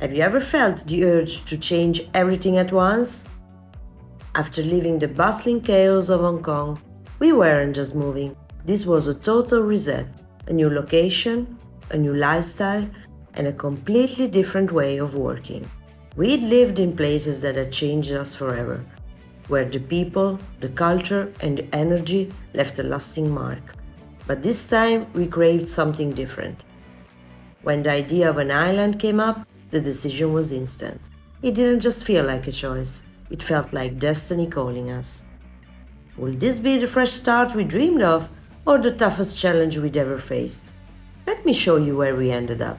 Have you ever felt the urge to change everything at once? After leaving the bustling chaos of Hong Kong, we weren't just moving. This was a total reset, a new location, a new lifestyle, and a completely different way of working. We'd lived in places that had changed us forever, where the people, the culture, and the energy left a lasting mark. But this time we craved something different. When the idea of an island came up, the decision was instant. It didn't just feel like a choice, it felt like destiny calling us. Will this be the fresh start we dreamed of, or the toughest challenge we'd ever faced? Let me show you where we ended up.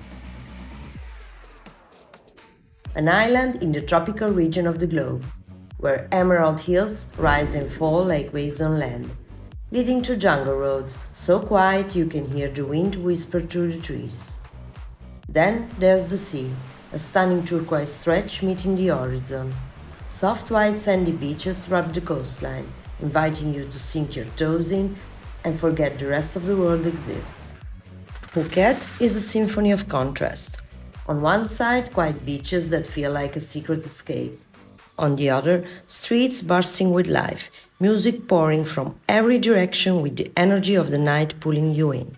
An island in the tropical region of the globe, where emerald hills rise and fall like waves on land, leading to jungle roads so quiet you can hear the wind whisper through the trees. Then there's the sea, a stunning turquoise stretch meeting the horizon. Soft white sandy beaches wrap the coastline, inviting you to sink your toes in and forget the rest of the world exists. Phuket is a symphony of contrast. On one side, quiet beaches that feel like a secret escape. On the other, streets bursting with life, music pouring from every direction with the energy of the night pulling you in.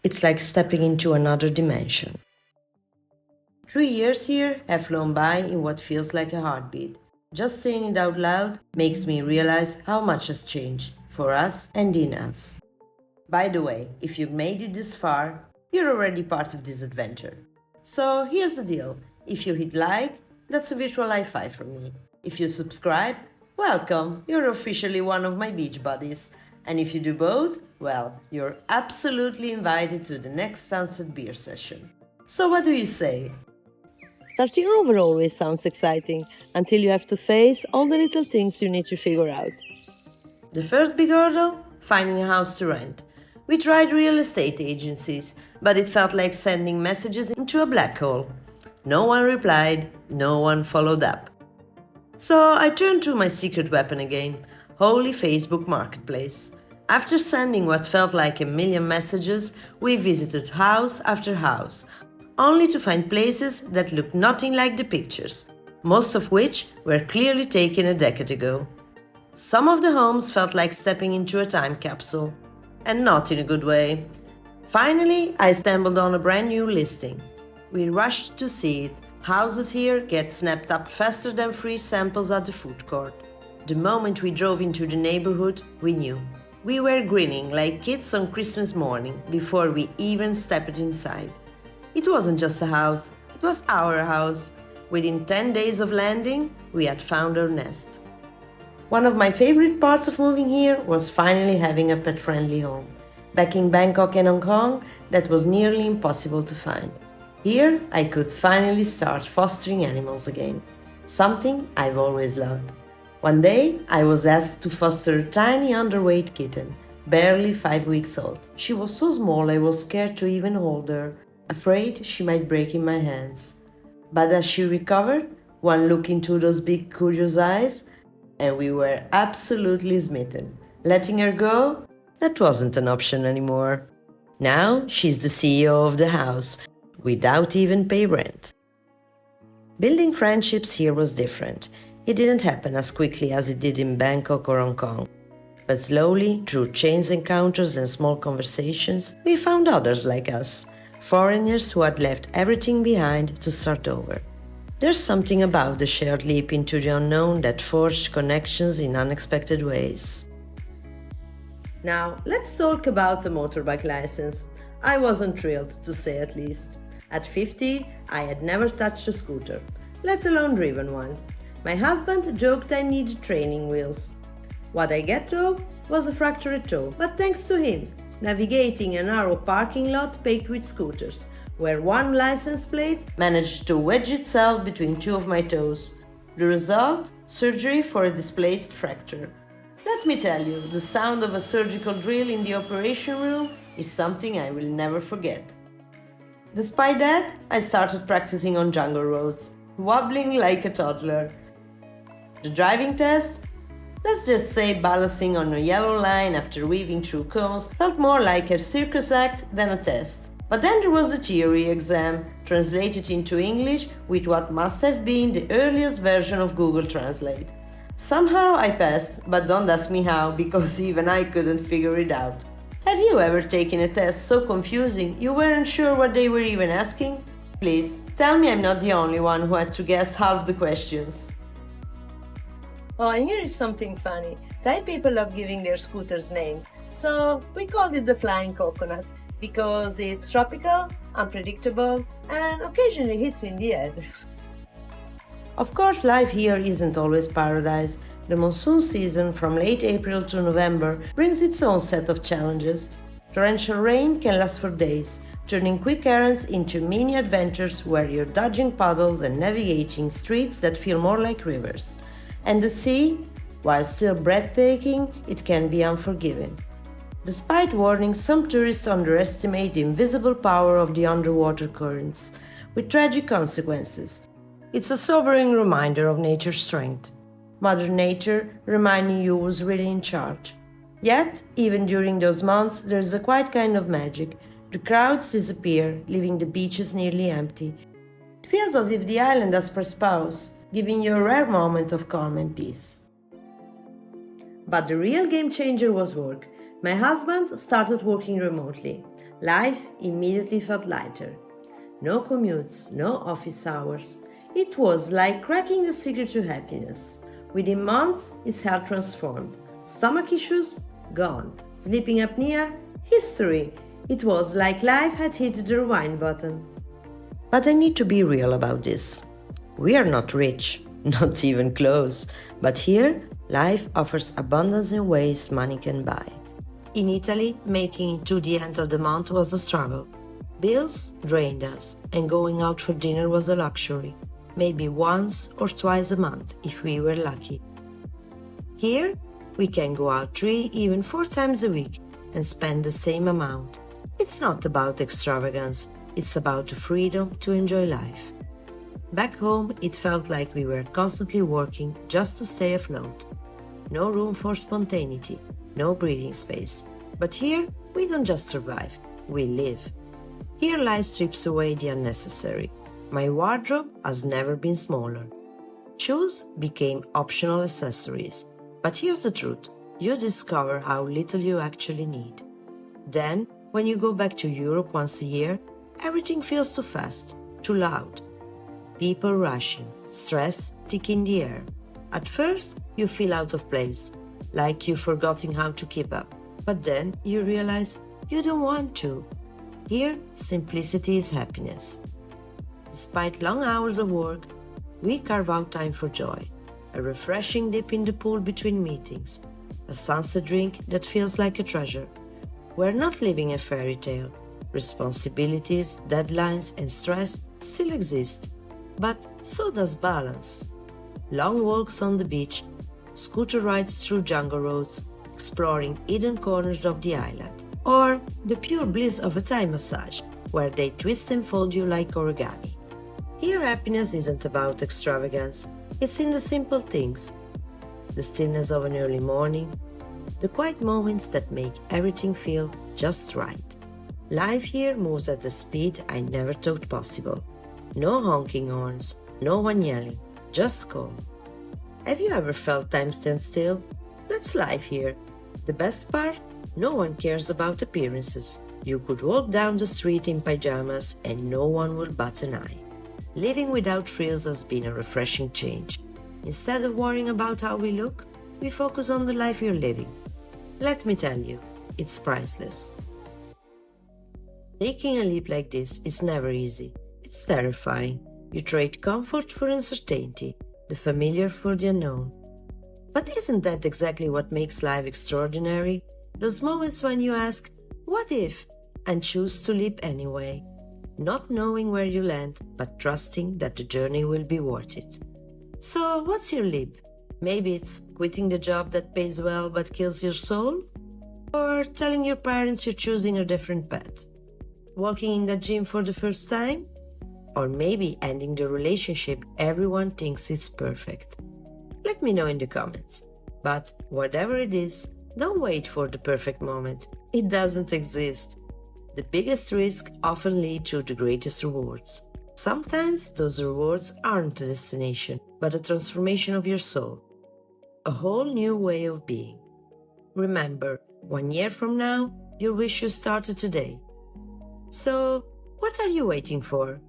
It's like stepping into another dimension. 3 years here have flown by in what feels like a heartbeat. Just saying it out loud makes me realize how much has changed for us and in us. By the way, if you've made it this far, you're already part of this adventure. So here's the deal. If you hit like, that's a virtual high five from me. If you subscribe, welcome, you're officially one of my beach buddies. And if you do both, well, you're absolutely invited to the next sunset beer session. So what do you say? Starting over always sounds exciting, until you have to face all the little things you need to figure out. The first big hurdle? Finding a house to rent. We tried real estate agencies, but it felt like sending messages into a black hole. No one replied, no one followed up. So I turned to my secret weapon again, holy Facebook Marketplace. After sending what felt like a million messages, we visited house after house, only to find places that looked nothing like the pictures, most of which were clearly taken a decade ago. Some of the homes felt like stepping into a time capsule, and not in a good way. Finally, I stumbled on a brand new listing. We rushed to see it. Houses here get snapped up faster than free samples at the food court. The moment we drove into the neighborhood, we knew. We were grinning like kids on Christmas morning before we even stepped inside. It wasn't just a house, it was our house. Within 10 days of landing, we had found our nest. One of my favorite parts of moving here was finally having a pet-friendly home. Back in Bangkok and Hong Kong, that was nearly impossible to find. Here, I could finally start fostering animals again, something I've always loved. One day, I was asked to foster a tiny underweight kitten, barely 5 weeks old. She was so small I was scared to even hold her, afraid she might break in my hands. But as she recovered, one look into those big curious eyes, and we were absolutely smitten. Letting her go? That wasn't an option anymore. Now she's the CEO of the house, without even pay rent. Building friendships here was different. It didn't happen as quickly as it did in Bangkok or Hong Kong. But slowly, through chance encounters and small conversations, we found others like us, foreigners who had left everything behind to start over. There's something about the shared leap into the unknown that forged connections in unexpected ways. Now, let's talk about a motorbike license. I wasn't thrilled, to say at least. At 50, I had never touched a scooter, let alone driven one. My husband joked I needed training wheels. What I get though was a fractured toe, but thanks to him, navigating a narrow parking lot packed with scooters, where one license plate managed to wedge itself between two of my toes. The result? Surgery for a displaced fracture. Let me tell you, the sound of a surgical drill in the operation room is something I will never forget. Despite that, I started practicing on jungle roads, wobbling like a toddler. The driving test? Let's just say balancing on a yellow line after weaving through cones felt more like a circus act than a test. But then there was the theory exam, translated into English with what must have been the earliest version of Google Translate. Somehow I passed, but don't ask me how, because even I couldn't figure it out. Have you ever taken a test so confusing you weren't sure what they were even asking? Please, tell me I'm not the only one who had to guess half the questions. Oh, and here is something funny. Thai people love giving their scooters names, so we called it the flying coconut because it's tropical, unpredictable, and occasionally hits you in the head. Of course, life here isn't always paradise. The monsoon season from late April to November brings its own set of challenges. Torrential rain can last for days, turning quick errands into mini adventures where you're dodging puddles and navigating streets that feel more like rivers. And the sea, while still breathtaking, it can be unforgiving. Despite warnings, some tourists underestimate the invisible power of the underwater currents, with tragic consequences. It's a sobering reminder of nature's strength. Mother Nature reminding you who's really in charge. Yet, even during those months, there's a quiet kind of magic. The crowds disappear, leaving the beaches nearly empty. It feels as if the island has per spouse, giving you a rare moment of calm and peace. But the real game changer was work. My husband started working remotely. Life immediately felt lighter. No commutes, no office hours. It was like cracking the secret to happiness. Within months, his health transformed. Stomach issues? Gone. Sleeping apnea? History. It was like life had hit the rewind button. But I need to be real about this. We are not rich, not even close. But here, life offers abundance in ways money can buy. In Italy, making it to the end of the month was a struggle. Bills drained us, and going out for dinner was a luxury. Maybe once or twice a month if we were lucky. Here, we can go out 3, even 4 times a week and spend the same amount. It's not about extravagance, it's about the freedom to enjoy life. Back home, it felt like we were constantly working just to stay afloat. No room for spontaneity, no breathing space. But here, we don't just survive, we live. Here life strips away the unnecessary. My wardrobe has never been smaller. Shoes became optional accessories. But here's the truth, you discover how little you actually need. Then, when you go back to Europe once a year, everything feels too fast, too loud. People rushing, stress thick in the air. At first, you feel out of place, like you've forgotten how to keep up. But then you realize you don't want to. Here, simplicity is happiness. Despite long hours of work, we carve out time for joy. A refreshing dip in the pool between meetings. A sunset drink that feels like a treasure. We're not living a fairy tale. Responsibilities, deadlines, and stress still exist. But so does balance. Long walks on the beach, scooter rides through jungle roads, exploring hidden corners of the island. Or the pure bliss of a Thai massage, where they twist and fold you like origami. Here happiness isn't about extravagance, it's in the simple things. The stillness of an early morning, the quiet moments that make everything feel just right. Life here moves at a speed I never thought possible. No honking horns, no one yelling, just calm. Have you ever felt time stand still? That's life here. The best part? No one cares about appearances. You could walk down the street in pajamas and no one would bat an eye. Living without frills has been a refreshing change. Instead of worrying about how we look, we focus on the life you're living. Let me tell you, it's priceless. Taking a leap like this is never easy. It's terrifying. You trade comfort for uncertainty, the familiar for the unknown. But isn't that exactly what makes life extraordinary? Those moments when you ask, what if? And choose to leap anyway. Not knowing where you land, but trusting that the journey will be worth it. So, what's your leap? Maybe it's quitting the job that pays well but kills your soul? Or telling your parents you're choosing a different path? Walking in the gym for the first time? Or maybe ending the relationship everyone thinks is perfect? Let me know in the comments. But whatever it is, don't wait for the perfect moment. It doesn't exist. The biggest risks often lead to the greatest rewards. Sometimes those rewards aren't a destination, but a transformation of your soul. A whole new way of being. Remember, 1 year from now, your wish you started today. So, what are you waiting for?